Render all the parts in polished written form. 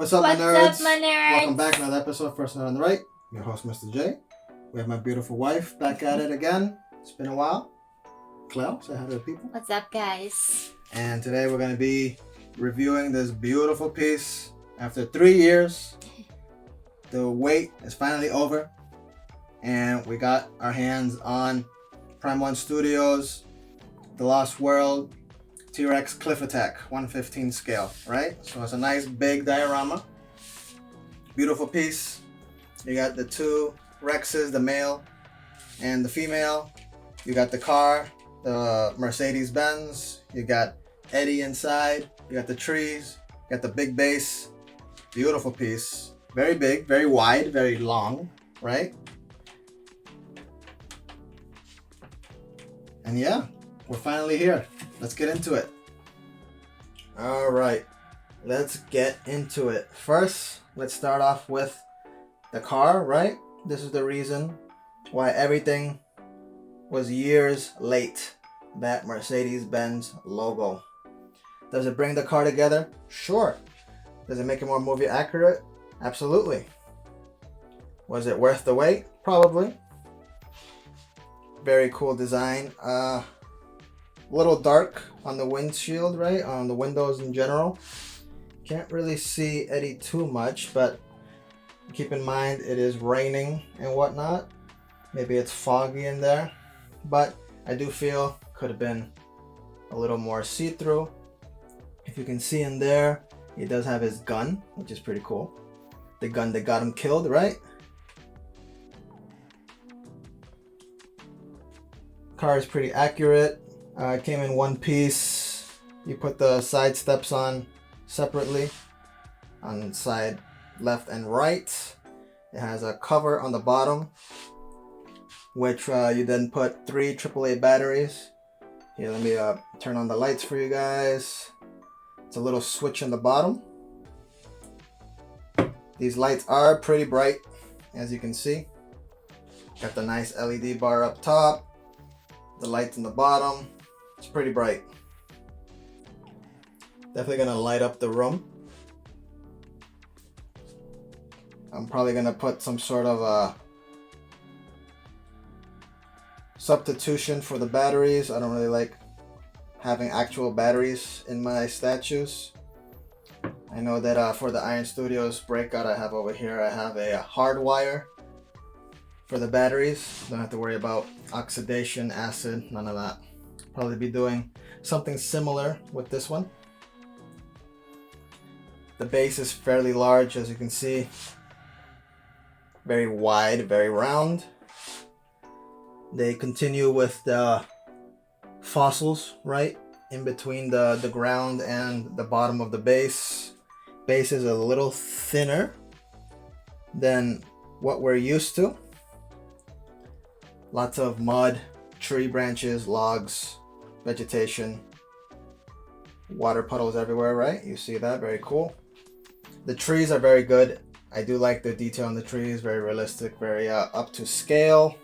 What's up, What's my nerds? up, my nerds? Welcome back to another episode of First Nerd on the Right. I'm your host, Mr. J. We have my beautiful wife back at it again. It's been a while. Cleo, say hi to the people. What's up, guys? And today we're going to be reviewing this beautiful piece. After 3 years, the wait is finally over. And we got our hands on Prime 1 Studios, The Lost World, T-Rex Cliff Attack, 1/15 scale, right? So it's a nice big diorama. Beautiful piece. You got the two Rexes, the male and the female. You got the car, the Mercedes Benz. You got Eddie inside. You got the trees. You got the big base. Beautiful piece. Very big, very wide, very long, right? And yeah, we're finally here. Let's get into it. All right, let's get into it. First, let's start off with the car, right? This is the reason why everything was years late. That Mercedes-Benz logo. Does it bring the car together? Sure. Does it make it more movie accurate? Absolutely. Was it worth the wait? Probably. Very cool design. Little dark on the windshield, right? On the windows in general. Can't really see Eddie too much, but keep in mind it is raining and whatnot. Maybe it's foggy in there, but I do feel could have been a little more see-through. If you can see in there, he does have his gun, which is pretty cool. The gun that got him killed, right? Car is pretty accurate. It came in one piece. You put the side steps on separately on side left and right. It has a cover on the bottom, which you then put 3 AAA batteries. Here, let me turn on the lights for you guys. It's a little switch on the bottom. These lights are pretty bright, as you can see. Got the nice LED bar up top. The lights in the bottom. It's pretty bright. Definitely gonna light up the room. I'm probably gonna put some sort of a substitution for the batteries. I don't really like having actual batteries in my statues. I know that for the Iron Studios breakout I have over here, I have a hard wire for the batteries. Don't have to worry about oxidation, acid, none of that. Probably be doing something similar with this one. The base is fairly large, as you can see. Very wide, very round. They continue with the fossils, right? In between the ground and the bottom of the base. Base is a little thinner than what we're used to. Lots of mud, tree branches, logs, vegetation, water puddles everywhere, right? You see that, very cool. The trees are very good. I do like the detail on the trees, very realistic, very up to scale.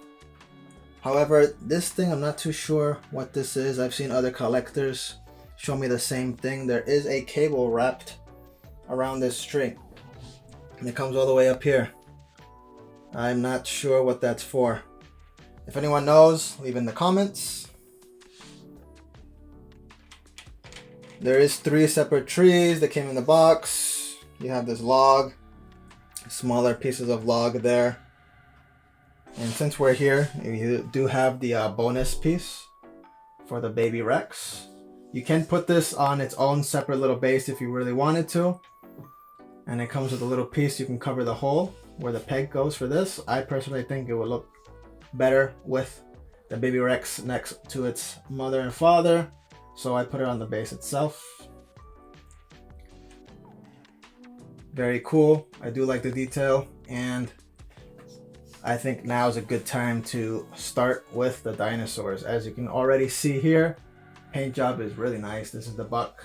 However, this thing, I'm not too sure what this is. I've seen other collectors show me the same thing. There is a cable wrapped around this tree, and it comes all the way up here. I'm not sure what that's for. If anyone knows, leave in the comments. There is 3 separate trees that came in the box. You have this log, smaller pieces of log there. And since we're here, you do have the bonus piece for the baby Rex. You can put this on its own separate little base if you really wanted to. And it comes with a little piece you can cover the hole where the peg goes for this. I personally think it would look better with the baby Rex next to its mother and father, so I put it on the base itself. Very cool. I do like the detail, and I think now is a good time to start with the dinosaurs. As you can already see here, paint job is really nice. This is the buck,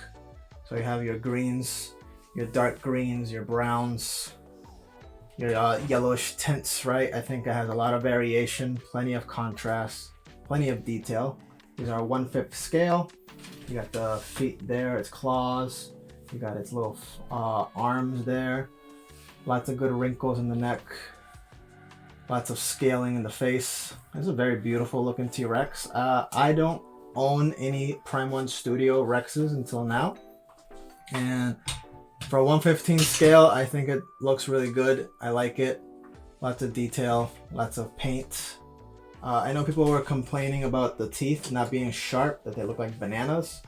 so you have your greens, your dark greens, your browns, your yellowish tints, right? I think it has a lot of variation, plenty of contrast, plenty of detail. These are 1/5 scale. You got the feet there, its claws. You got its little arms there. Lots of good wrinkles in the neck. Lots of scaling in the face. This is a very beautiful looking T-Rex. I don't own any Prime 1 Studio Rexes until now. And for a 1/15 scale, I think it looks really good. I like it. Lots of detail, lots of paint. I know people were complaining about the teeth not being sharp, that they look like bananas.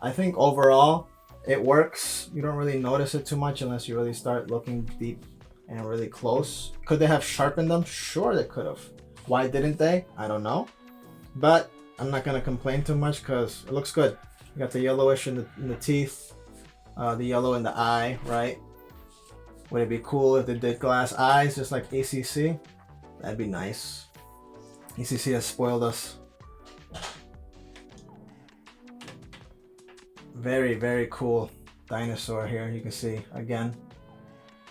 I think overall, it works. You don't really notice it too much unless you really start looking deep and really close. Could they have sharpened them? Sure, they could have. Why didn't they? I don't know. But I'm not gonna complain too much because it looks good. You got the yellowish in the teeth, the yellow in the eye, right? Would it be cool if they did glass eyes just like ACC? That'd be nice. ACC has spoiled us. Very, very cool dinosaur here. You can see, again,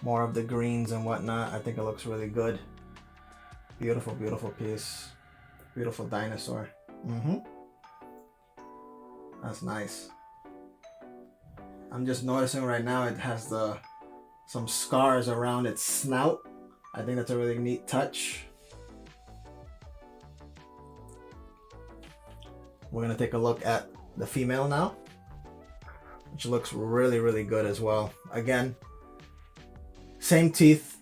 more of the greens and whatnot. I think it looks really good. Beautiful, beautiful piece. Beautiful dinosaur. That's nice. I'm just noticing right now it has some scars around its snout. I think that's a really neat touch. We're gonna take a look at the female now, which looks really, really good as well. Again, same teeth,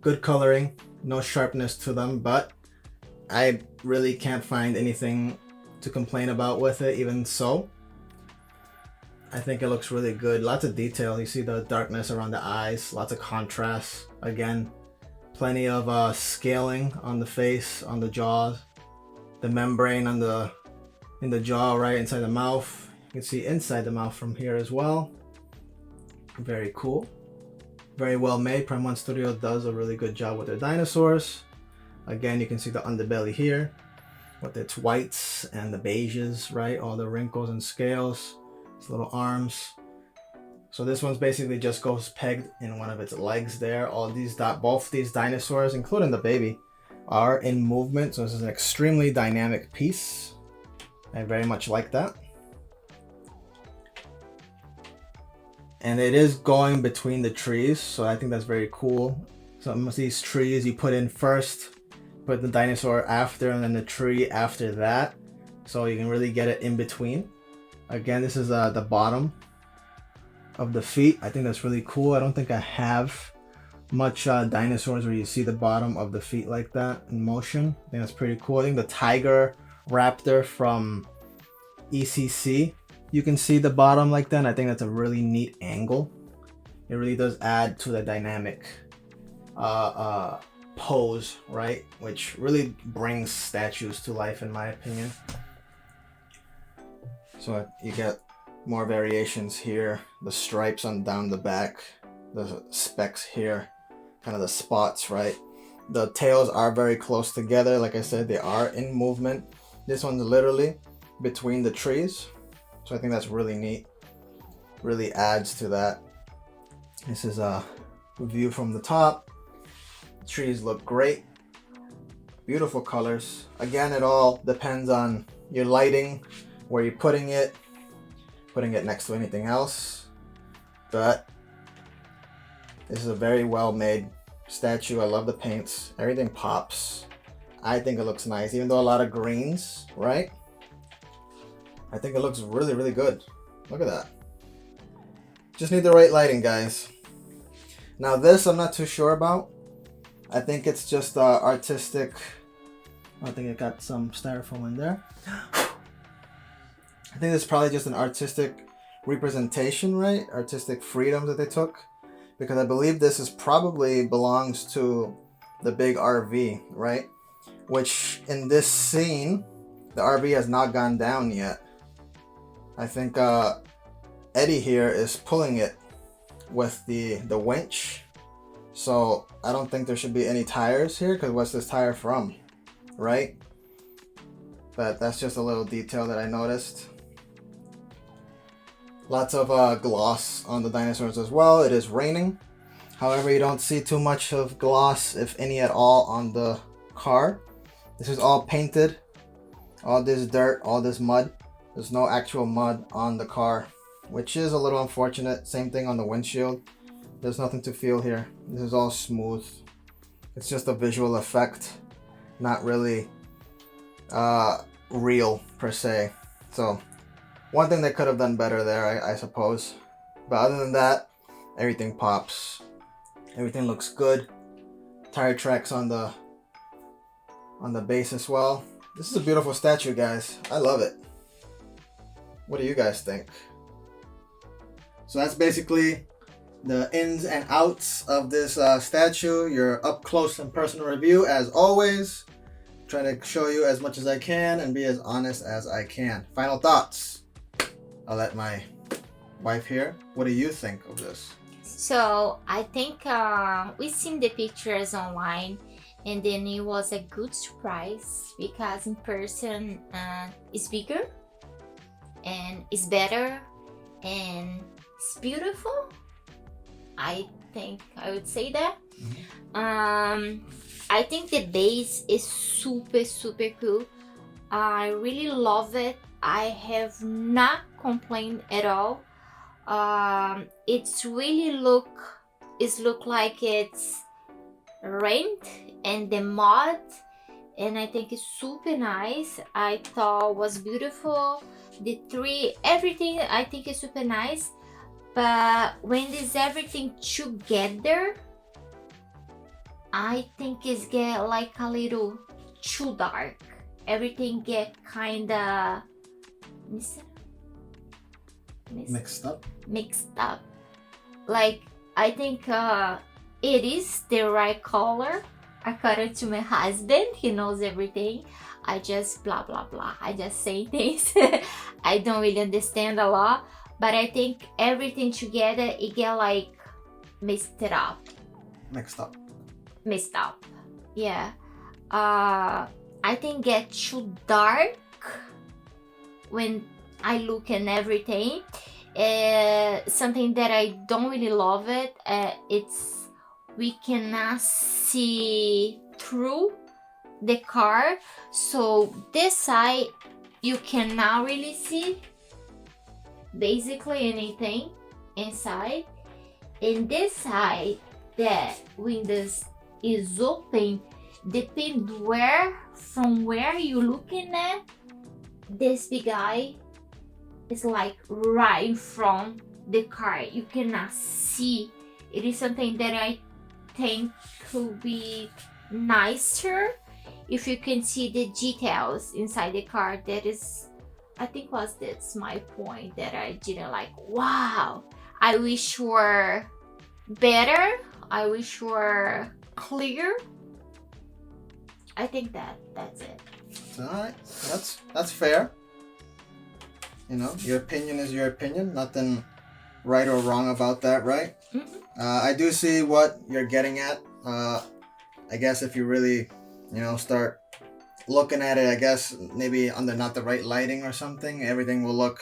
good coloring, no sharpness to them, but I really can't find anything to complain about with it. Even so, I think it looks really good. Lots of detail. You see the darkness around the eyes, lots of contrast. Again, plenty of scaling on the face, on the jaws, the membrane on in the jaw, right inside the mouth. You can see inside the mouth from here as well. Very cool. Very well made. Prime 1 Studio does a really good job with their dinosaurs. Again, you can see the underbelly here with its whites and the beiges, right? All the wrinkles and scales. Its little arms. So this one's basically just goes pegged in one of its legs there. Both these dinosaurs, including the baby, are in movement. So this is an extremely dynamic piece. I very much like that. And it is going between the trees, so I think that's very cool. Some of these trees you put in first, put the dinosaur after, and then the tree after that. So you can really get it in between. Again, this is the bottom of the feet. I think that's really cool. I don't think I have much dinosaurs where you see the bottom of the feet like that in motion. I think that's pretty cool. I think the tiger raptor from ECC, you can see the bottom like that. And I think that's a really neat angle. It really does add to the dynamic pose, right? Which really brings statues to life, in my opinion. So you get more variations here. The stripes on down the back, the specks here, kind of the spots, right? The tails are very close together. Like I said, they are in movement. This one's literally between the trees. So I think that's really neat. Really adds to that. This is a view from the top. The trees look great. Beautiful colors. Again, it all depends on your lighting, where you're putting it next to anything else. But this is a very well made statue. I love the paints. Everything pops. I think it looks nice, even though a lot of greens, right? I think it looks really, really good. Look at that. Just need the right lighting, guys. Now this I'm not too sure about. I think it's just artistic. I think it got some styrofoam in there. I think it's probably just an artistic representation, right? Artistic freedom that they took. Because I believe this is probably belongs to the big RV, right? Which in this scene, the RV has not gone down yet. I think Eddie here is pulling it with the winch. So I don't think there should be any tires here, because what's this tire from, right? But that's just a little detail that I noticed. Lots of gloss on the dinosaurs as well. It is raining. However, you don't see too much of gloss, if any at all, on the car. This is all painted. All this dirt, all this mud. There's no actual mud on the car. which is a little unfortunate. Same thing on the windshield. There's nothing to feel here. This is all smooth. It's just a visual effect, not really real per se. So one thing they could have done better there, I suppose. But other than that, everything pops. Everything looks good. Tire tracks on the base as well. This is a beautiful statue, guys. I love it. What do you guys think? So that's basically the ins and outs of this statue. Your up close and personal review, as always. Trying to show you as much as I can and be as honest as I can. Final thoughts. I'll let my wife hear. What do you think of this? So I think we've seen the pictures online, and then it was a good surprise because in person it's bigger and it's better and it's beautiful. I think I would say that. I think the base is super cool. I really love it. I have not complained at all. It's really look like it's rained and the mud, and I think it's super nice. I thought was beautiful. The tree, everything I think is super nice. But when this everything together, I think it's get like a little too dark. Everything get kinda Mixed up. Like I think it is the right color according to my husband. He knows everything. I just blah blah blah. I just say things. I don't really understand a lot, but I think everything together it get like mixed up. Yeah. I think get too dark when I look at everything. Something that I don't really love it. It's we cannot see through the car, so this side you cannot really see basically anything inside. And this side, that windows is open. Depend from where you're looking at, this big eye is like right in front the car. You cannot see. It is something that I think could be nicer if you can see the details inside the car. That is, I think that's my point that I didn't like. Wow, I wish were better. I wish were clear. I think that's it. Alright, that's fair. You know, your opinion is your opinion. Nothing right or wrong about that, right? Mm-hmm. I do see what you're getting at. I guess if you really, start looking at it, I guess maybe under not the right lighting or something, everything will look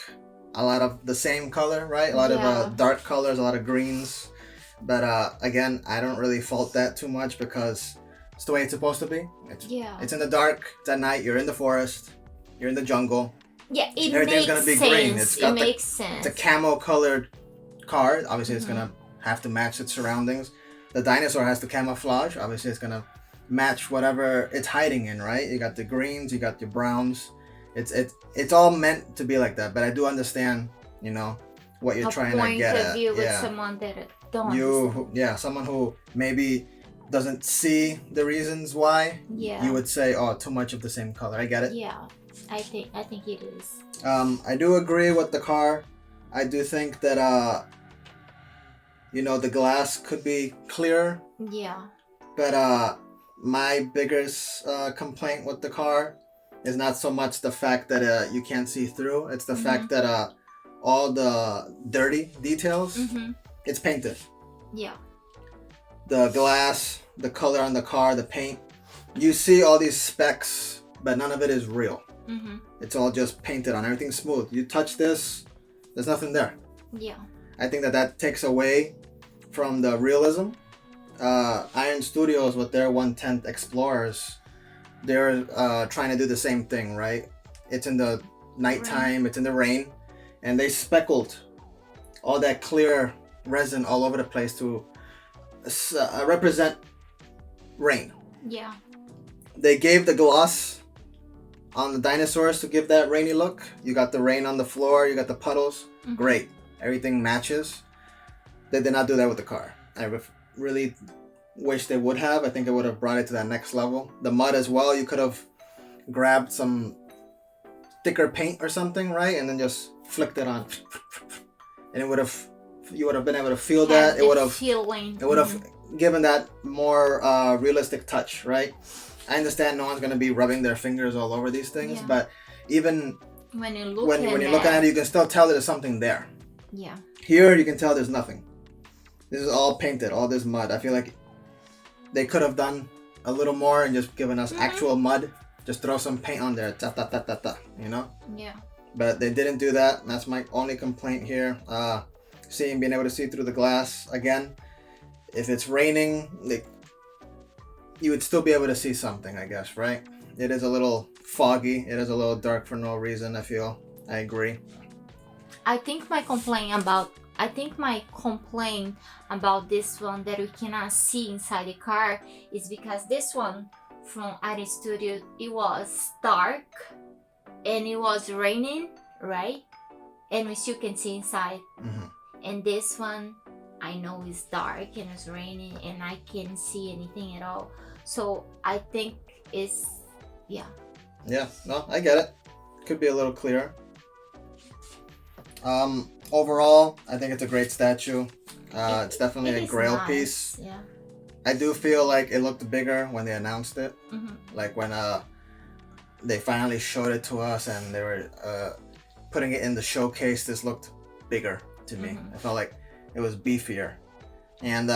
a lot of the same color, right? A lot of dark colors, a lot of greens. But again, I don't really fault that too much because it's the way it's supposed to be. It's in the dark. It's at night. You're in the forest. You're in the jungle. Yeah, Everything's gonna be green. It makes sense. It's a camo colored car. Obviously, it's gonna have to match its surroundings. The dinosaur has the camouflage. Obviously, it's gonna match whatever it's hiding in, right? You got the greens. You got your browns. It's all meant to be like that. But I do understand, what you're trying to get at. With someone that don't understand. Someone who maybe doesn't see the reasons why. You would say, oh, too much of the same color. I get it. Yeah, I think it is. I do agree with the car. I do think that the glass could be clearer. Yeah. But my biggest complaint with the car is not so much the fact that you can't see through. It's the fact that all the dirty details, it's painted. Yeah. The glass, the color on the car, the paint. You see all these specks, but none of it is real. It's all just painted on. Everything's smooth. You touch this, there's nothing there. Yeah. I think that takes away from the realism. Iron Studios with their 1/10 Explorers, they're trying to do the same thing, right? It's in the nighttime, it's in the rain, and they speckled all that clear resin all over the place to represent rain. Yeah. They gave the gloss on the dinosaurs to give that rainy look. You got the rain on the floor, you got the puddles. Mhm. Great. Everything matches. They did not do that with the car. I really wish they would have. I think it would have brought it to that next level. The mud as well, you could have grabbed some thicker paint or something, right? And then just flicked it on. And you would have been able to feel that. It would have given that more realistic touch, right? I understand no one's gonna be rubbing their fingers all over these things, Yeah. but even when you look when you're looking at it, you can still tell there's something there. Yeah. Here you can tell there's nothing. This is all painted, all this mud. I feel like they could have done a little more and just given us actual mud. Just throw some paint on there, you know? Yeah. But they didn't do that. That's my only complaint here. Being able to see through the glass again. If it's raining, you would still be able to see something, I guess, right? It is a little foggy. It is a little dark for no reason, I feel. I agree. I think my complaint about this one that we cannot see inside the car is because this one from Art Studio, it was dark and it was raining, right? And we still can see inside. Mm-hmm. And this one, I know it's dark and it's raining and I can't see anything at all. So I think it's, yeah. Yeah, no, I get it. Could be a little clearer. Overall, I think it's a great statue. It's definitely a grail piece. Yeah. I do feel like it looked bigger when they announced it. Mm-hmm. Like when they finally showed it to us and they were putting it in the showcase, this looked bigger to me. I felt like it was beefier. And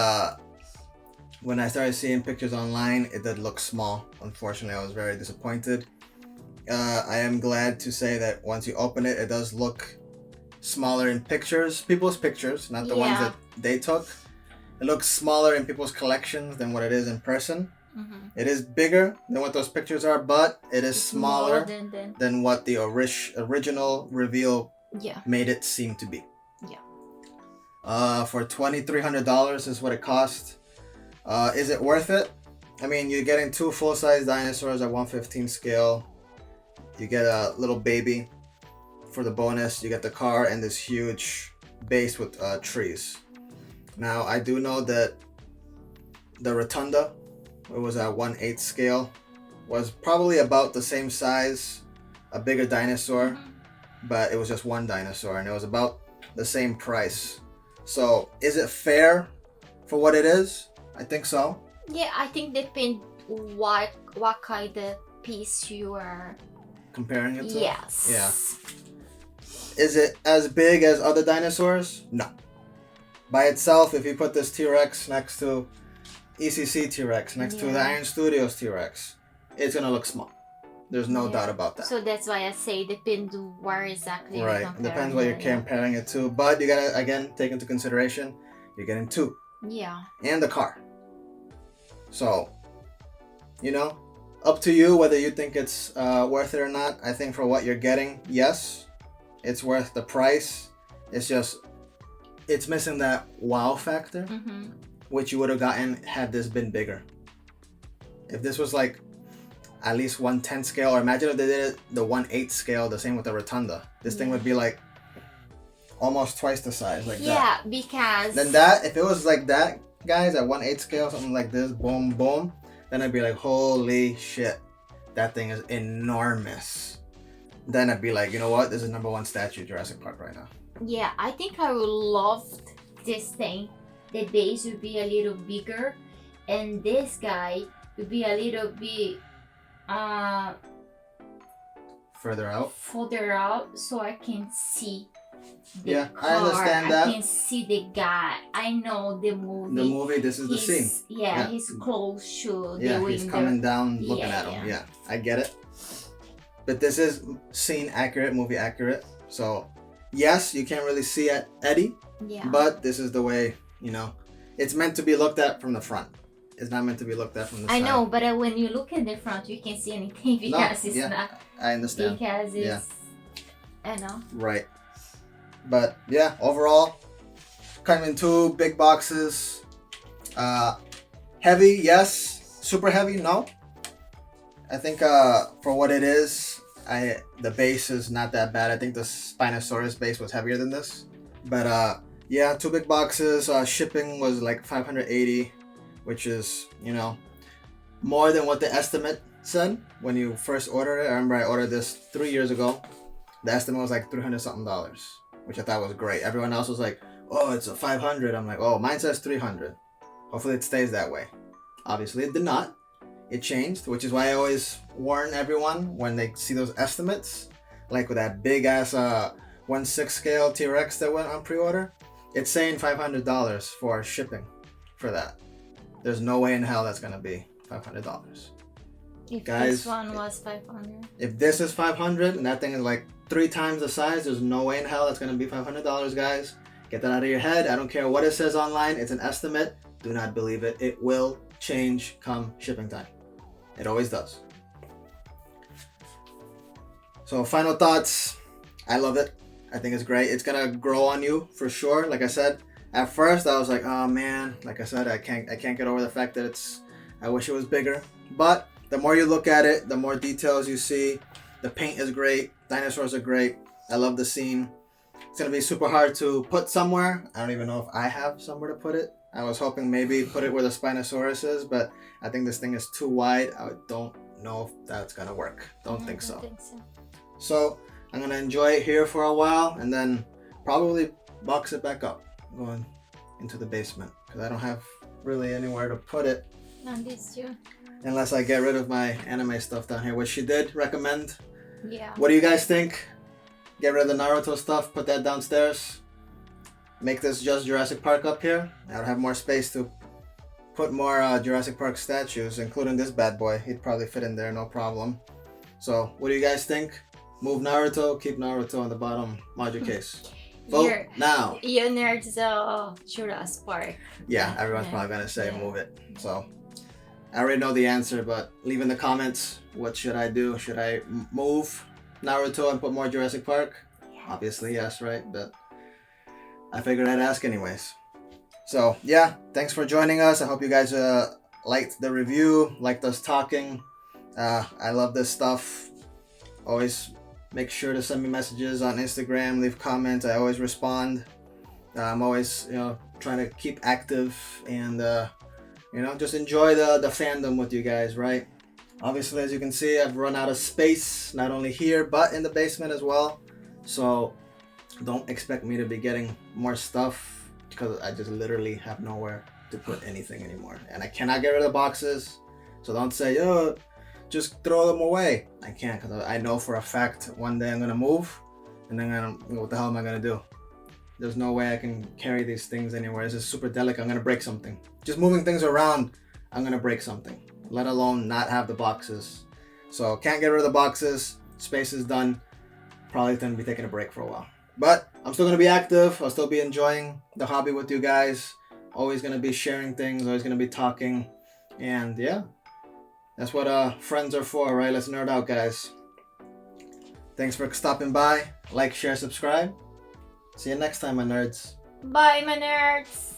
when I started seeing pictures online, it did look small. Unfortunately, I was very disappointed. I am glad to say that once you open it, it does look smaller in pictures, people's pictures, not the ones that they took. It looks smaller in people's collections than what it is in person. Mm-hmm. It is bigger than what those pictures are, but it's smaller than what the original reveal made it seem to be. Yeah. For $2,300 is what it cost. Is it worth it? I mean, you're getting 2 full-size dinosaurs at 1/15 scale. You get a little baby for the bonus. You get the car and this huge base with trees. Now, I do know that the rotunda, it was at 1/8 scale, was probably about the same size, a bigger dinosaur, but it was just one dinosaur and it was about the same price. So, is it fair for what it is? I think so. Yeah, I think depend what kind of piece you are comparing it to. Yes. Yeah. Is it as big as other dinosaurs? No. By itself, if you put this T-Rex next to ECC T-Rex, next to the Iron Studios T-Rex, it's gonna look small. There's no doubt about that. So that's why I say depends where exactly. Right. It depends what you're comparing it to. But you gotta again take into consideration you're getting 2. Yeah. And the car. So, up to you whether you think it's worth it or not. I think for what you're getting, yes, it's worth the price. It's missing that wow factor, which you would have gotten had this been bigger. If this was like at least 1/10 scale, or imagine if they did it the 1/8 scale, the same with the rotunda. This thing would be like almost twice the size, like that. Yeah, because then that, if it was like that, guys, at 1/8 scale, something like this, boom, boom, then I'd be like, holy shit, that thing is enormous. Then I'd be like, you know what? This is #1 statue, Jurassic Park right now. Yeah, I think I would love this thing. The base would be a little bigger, and this guy would be a little bit further out, so I can see the car. I understand that. I can see the guy. I know the movie. This is the scene. Yeah, he's close to the window. He's coming down looking at him. Yeah, I get it. But this is scene accurate, movie accurate. So, yes, you can't really see Eddie. Yeah. But this is the way, it's meant to be looked at from the front. It's not meant to be looked at from the side. I know, but when you look at the front, you can't see anything because it's not. I understand. Because it's, I know. Right. But yeah, overall, Come in 2 big boxes. Heavy, yes. Super heavy, no. I think for what it is, the base is not that bad. I think the Spinosaurus base was heavier than this. But yeah, 2 big boxes. Shipping was like $580, which is, you know, more than what the estimate said when you first ordered it. I remember I ordered this 3 years ago. The estimate was like $300 something, which I thought was great. Everyone else was like, oh, it's a 500. I'm like, oh, mine says 300. Hopefully it stays that way. Obviously it did not. It changed, which is why I always warn everyone when they see those estimates, like with that big ass 1/6 scale T-Rex that went on pre-order. It's saying $500 for shipping for that. There's no way in hell that's gonna be $500. If Guys, this one was 500. If this is 500 and that thing is like 3 times the size, there's no way in hell that's gonna be $500, guys. Get that out of your head. I don't care what it says online. It's an estimate. Do not believe it. It will change come shipping time. It always does. So final thoughts. I love it. I think it's great. It's gonna grow on you for sure. Like I said, at first I was like, oh man, like I said, I can't get over the fact that I wish it was bigger. But the more you look at it, the more details you see. The paint is great. Dinosaurs are great. I love the scene. It's gonna be super hard to put somewhere. I don't even know if I have somewhere to put it. I was hoping maybe put it where the Spinosaurus is, but I think this thing is too wide. I don't know if that's gonna work. Don't think so. So I'm gonna enjoy it here for a while and then probably box it back up going into the basement because I don't have really anywhere to put it. And this too. Unless I get rid of my anime stuff down here, which she did recommend. Yeah. What do you guys think? Get rid of the Naruto stuff, put that downstairs. Make this just Jurassic Park up here. I would have more space to put more Jurassic Park statues, including this bad boy. He'd probably fit in there, no problem. So, what do you guys think? Move Naruto, keep Naruto on the bottom module case. Vote now. You nerds Jurassic Park. Yeah, everyone's probably gonna say move it. So, I already know the answer, but leave in the comments. What should I do? Should I move Naruto and put more Jurassic Park? Yes. Obviously, yes, right? But I figured I'd ask anyways. So, yeah, thanks for joining us. I hope you guys liked the review, liked us talking. I love this stuff. Always make sure to send me messages on Instagram, leave comments. I always respond. I'm always, trying to keep active and, just enjoy the fandom with you guys, right? Obviously, as you can see, I've run out of space, not only here, but in the basement as well. So don't expect me to be getting more stuff because I just literally have nowhere to put anything anymore. And I cannot get rid of the boxes. So don't say, oh, just throw them away. I can't because I know for a fact one day I'm going to move and then what the hell am I going to do? There's no way I can carry these things anywhere. This is super delicate. I'm going to break something. Just moving things around, I'm going to break something. Let alone not have the boxes. So can't get rid of the boxes. Space is done. Probably going to be taking a break for a while. But I'm still going to be active. I'll still be enjoying the hobby with you guys. Always going to be sharing things. Always going to be talking. And yeah, that's what friends are for, right? Let's nerd out, guys. Thanks for stopping by. Like, share, subscribe. See you next time, my nerds. Bye, my nerds.